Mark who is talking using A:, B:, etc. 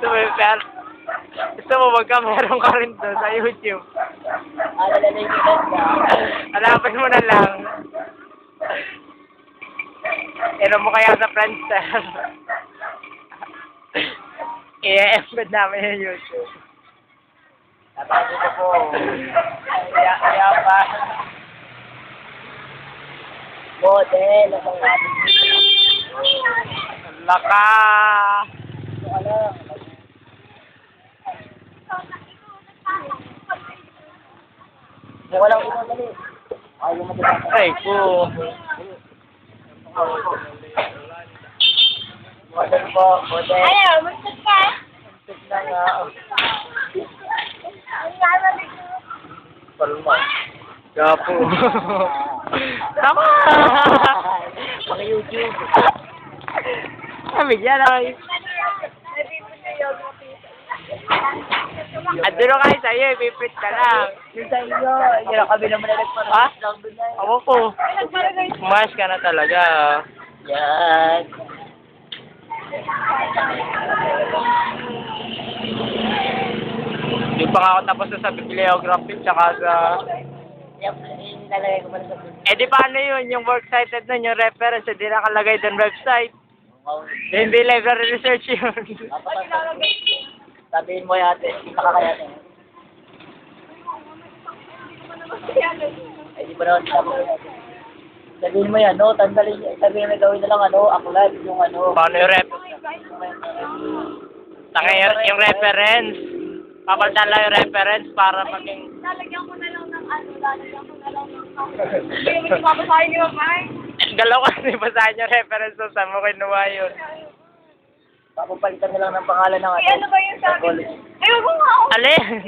A: Gusto mo yung per? Gusto mo magka meron ka rin doon sa YouTube.
B: Lalagay ko na.
A: Hanapin mo na lang. Pero mo kaya sa Friendster. I-embed namin yung YouTube.
B: Tatawag ko po.
A: Kaya pa.
B: Model. Ang natin.
A: Laka.
B: Ito ka lang. Hindi ko lang ito dali. Ayaw mo dito.
A: Ay, ko.
B: Model po. Model.
C: Ayaw, magtag ka.
B: Ito na nga.
C: Ang lalabig ko.
B: Palma.
A: Gapo. Tama!
B: Paki-YouTube.
A: Bigyan ay. Aduro kayo sa'yo, ipiprint ka lang.
B: Yung sa iyo. Hindi na kami naman nagparang.
A: Ha?
B: Lang doon na.
A: Ako ko. Mas ka na talaga.
B: Yan.
A: Hindi pa nga ako tapos sa bibliography tsaka sa...
B: Yan. Nilalagay ko pala sa doon.
A: Eh di paano yun? Yung works cited nun, yung reference, hindi nakalagay doon website. Hindi library research yun.
B: Sabihin mo yate. Nakakayate. Ay, di ba naman sabihin mo yan, no? Sabihin mo gawin na lang, ano, aklat, yung ano.
A: Paano yung rep? Tanga yung reference. Papalitan lang yung reference para maging...
C: Lalagyan ko na lang ng ano, lalagyan ko na lang ng... Hindi mo ipapasahin niyo, Mike.
A: Galaw ka, di ba saan yung reference so saan mo kinuha yun?
B: Papapalitan na lang ng pangalan ng
C: Ano ba yung sabi? Ayun ko nga ako.
A: Alin?